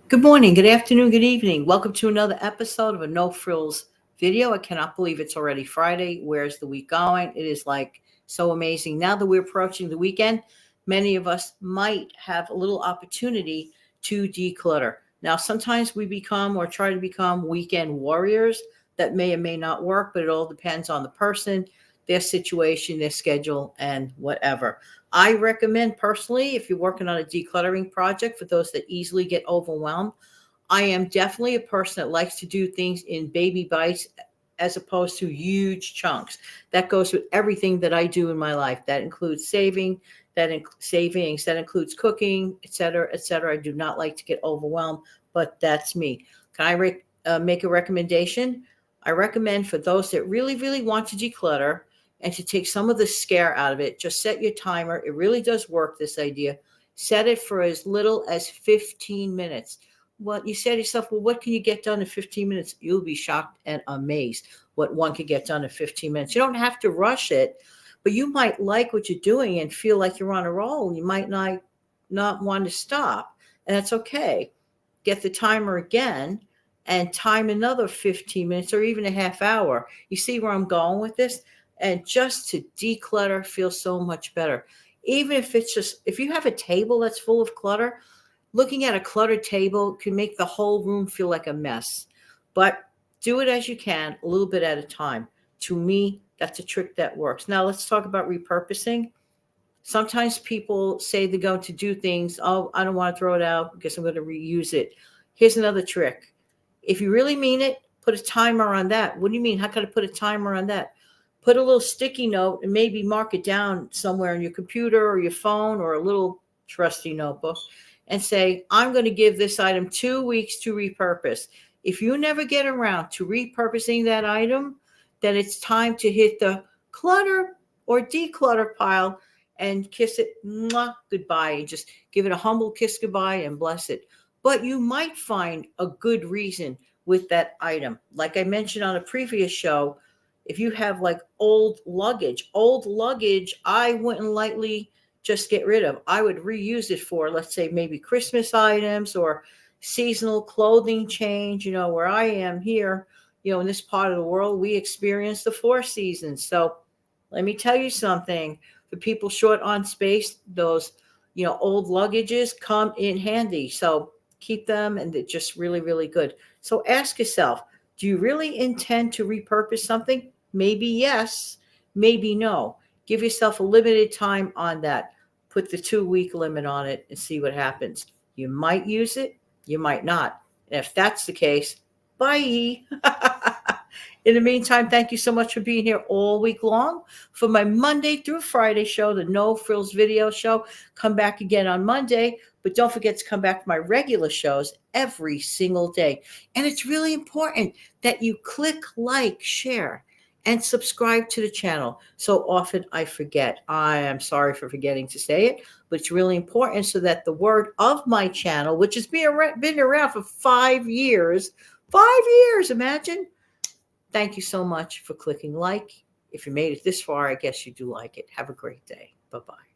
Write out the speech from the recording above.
Good morning, good afternoon, good evening. Welcome to another episode of a No Frills video. I cannot believe it's already Friday. Where's the week going? It is like so amazing. Now that we're approaching the weekend, many of us might have a little opportunity to declutter. Now, sometimes we become or try to become weekend warriors. That may or may not work, but it all depends on the person, their situation, their schedule, and whatever. I recommend personally, if you're working on a decluttering project, for those that easily get overwhelmed, I am definitely a person that likes to do things in baby bites as opposed to huge chunks. That goes with everything that I do in my life. That includes savings, that includes cooking, et cetera, et cetera. I do not like to get overwhelmed, but that's me. Can I make a recommendation? I recommend for those that really, really want to declutter and to take some of the scare out of it, just set your timer. It really does work, this idea. Set it for as little as 15 minutes. Well, you say to yourself, well, what can you get done in 15 minutes? You'll be shocked and amazed what one can get done in 15 minutes. You don't have to rush it, but you might like what you're doing and feel like you're on a roll. You might not want to stop, and that's okay. Get the timer again and time another 15 minutes or even a half hour. You see where I'm going with this? And just to declutter feels so much better. Even if it's just, if you have a table that's full of clutter, looking at a cluttered table can make the whole room feel like a mess. But do it as you can, a little bit at a time. To me, that's a trick that works. Now let's talk about repurposing. Sometimes people say they're going to do things, oh, I don't want to throw it out because I'm going to reuse it. Here's another trick. If you really mean it, put a timer on that. What do you mean? How can I put a timer on that? Put a little sticky note and maybe mark it down somewhere on your computer or your phone or a little trusty notebook and say, I'm going to give this item 2 weeks to repurpose. If you never get around to repurposing that item, then it's time to hit the clutter or declutter pile and kiss it goodbye. And just give it a humble kiss goodbye and bless it. But you might find a good reason with that item. Like I mentioned on a previous show, if you have like old luggage, I wouldn't lightly just get rid of. I would reuse it for, let's say, maybe Christmas items or seasonal clothing change. Where I am here, in this part of the world, we experience the 4 seasons. So let me tell you something. For people short on space, those, old luggages come in handy. So keep them, and they're just really, really good. So ask yourself, do you really intend to repurpose something? Maybe yes, maybe no. Give yourself a limited time on that. Put the 2 week limit on it and see what happens. You might use it, you might not. And if that's the case, bye. In the meantime, thank you so much for being here all week long for my Monday through Friday show, the No Frills video show. Come back again on Monday, but don't forget to come back to my regular shows every single day. And it's really important that you click like, share, and subscribe to the channel. So often I forget. I am sorry for forgetting to say it, but it's really important so that the word of my channel, which has been around for 5 years, imagine. Thank you so much for clicking like. If you made it this far, I guess you do like it. Have a great day. Bye-bye.